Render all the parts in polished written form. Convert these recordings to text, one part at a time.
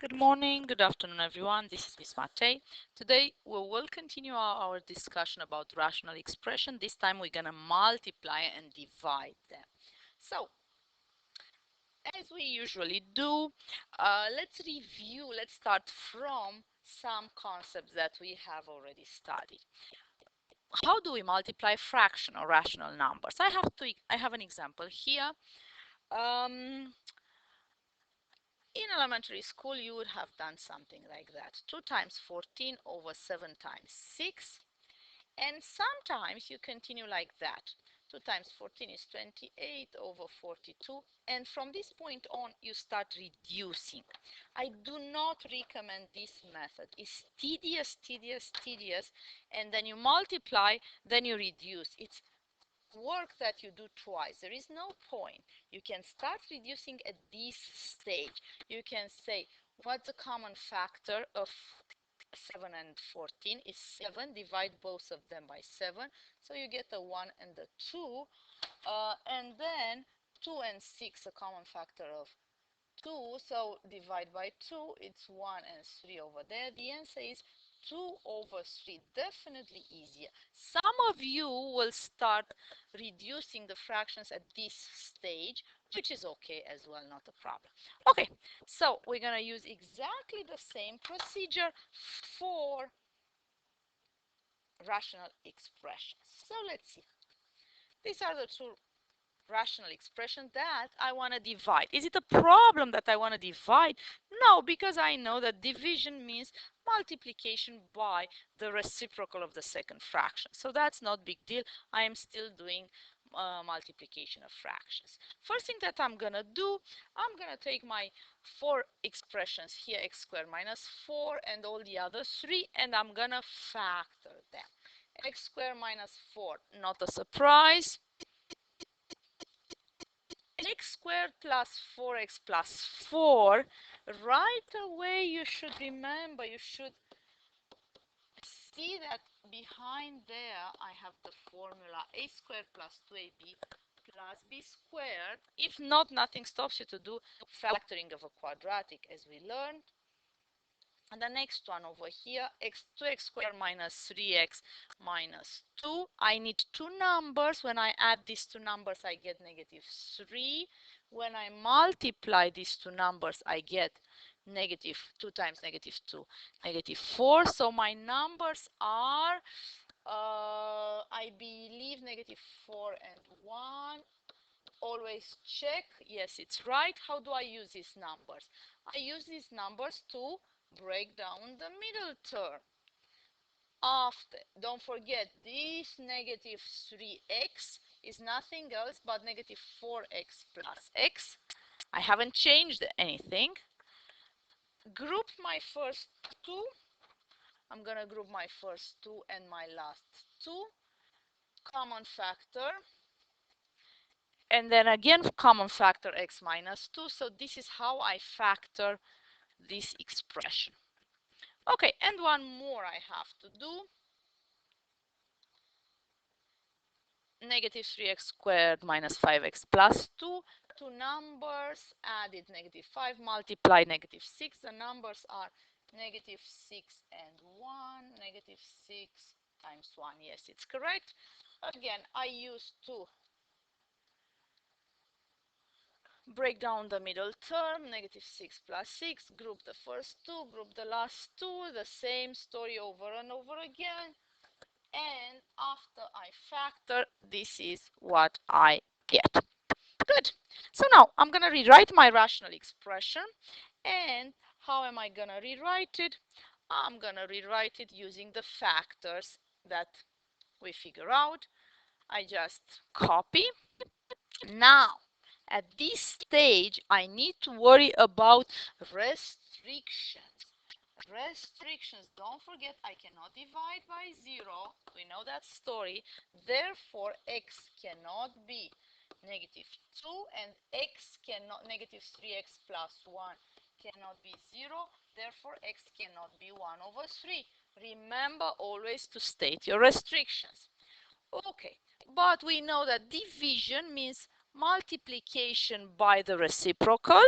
Good morning, good afternoon, everyone. This is Miss Mate. Today we will continue our discussion about rational expression. This time we're going to multiply and divide them. So, as we usually do, let's review. Let's start from some concepts that we have already studied. How do we multiply fraction or rational numbers? I have an example here. In elementary school, you would have done something like that. 2 times 14 over 7 times 6. And sometimes you continue like that. 2 times 14 is 28 over 42. And from this point on, you start reducing. I do not recommend this method. It's tedious, tedious, tedious. And then you multiply, then you reduce. It's work that you do twice. There is no point. You can start reducing at this stage. You can say, what's the common factor of 7 and 14 is 7. Divide both of them by 7. So you get a 1 and a 2. And then 2 and 6, a common factor of 2. So divide by 2, it's 1 and 3 over there. The answer is 2 over 3. Definitely easier. Some of you will start reducing the fractions at this stage, which is okay as well, not a problem. Okay, so we're going to use exactly the same procedure for rational expressions. So let's see. These are the two rational expression that I want to divide. Is it a problem that I want to divide? No, because I know that division means multiplication by the reciprocal of the second fraction. So that's not big deal. I am still doing multiplication of fractions. First thing that I'm gonna do, I'm gonna take my 4 expressions here, x squared minus 4 and all the other 3, and I'm gonna factor them. X squared minus 4, not a surprise. X squared plus 4x plus 4, right away you should remember, you should see that behind there I have the formula a squared plus 2ab plus b squared. If not, nothing stops you to do factoring of a quadratic as we learned. And the next one over here, 2x squared minus 3x minus 2. I need two numbers. When I add these two numbers, I get negative 3. When I multiply these two numbers, I get negative 2 times negative 2, negative 4. So my numbers are, I believe, negative 4 and 1. Always check. Yes, it's right. How do I use these numbers? I use these numbers to break down the middle term. After, don't forget, this negative 3x is nothing else but negative 4x plus x. I haven't changed anything. Group my first two. I'm going to group my first two and my last two. Common factor. And then again, common factor x minus 2. So this is how I factor this expression. Okay, and one more I have to do. Negative 3x squared minus 5x plus 2. Two numbers added negative 5 multiplied negative 6. The numbers are negative 6 and 1. Negative 6 times 1. Yes, it's correct. Again, I use to break down the middle term, negative 6 plus 6, group the first two, group the last two, the same story over and over again. And after I factor, this is what I get. Good. So now I'm going to rewrite my rational expression. And how am I going to rewrite it? I'm going to rewrite it using the factors that we figure out. I just copy. Now, at this stage, I need to worry about restrictions. Restrictions, don't forget, I cannot divide by 0. We know that story. Therefore, x cannot be negative 2 and x cannot, negative 3x plus 1 cannot be 0. Therefore, x cannot be 1 over 3. Remember always to state your restrictions. Okay, but we know that division means multiplication by the reciprocal.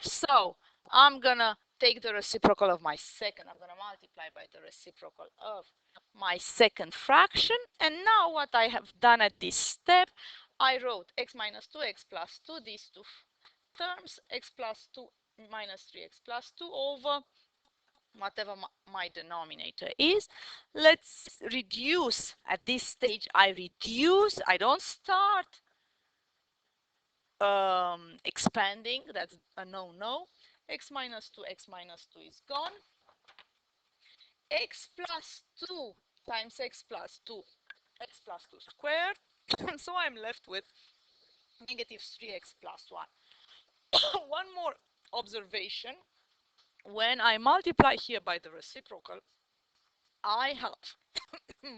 So I'm gonna take the reciprocal of my second. I'm gonna multiply by the reciprocal of my second fraction. And now what I have done at this step, I wrote x minus 2, x plus 2, these two terms, x plus 2 minus 3x plus 2 over whatever my denominator is. Let's reduce. At this stage, I reduce. I don't start expanding. That's a no. X minus 2, x minus 2 is gone. X plus 2 times x plus 2, x plus 2 squared. So I'm left with negative 3x plus 1. One more observation. When I multiply here by the reciprocal, I have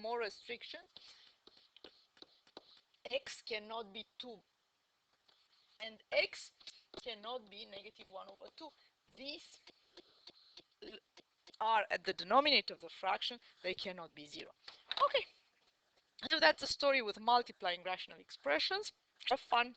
more restrictions. X cannot be 2 and x cannot be negative 1 over 2. These are at the denominator of the fraction. They cannot be 0. Okay, so that's the story with multiplying rational expressions. Have fun.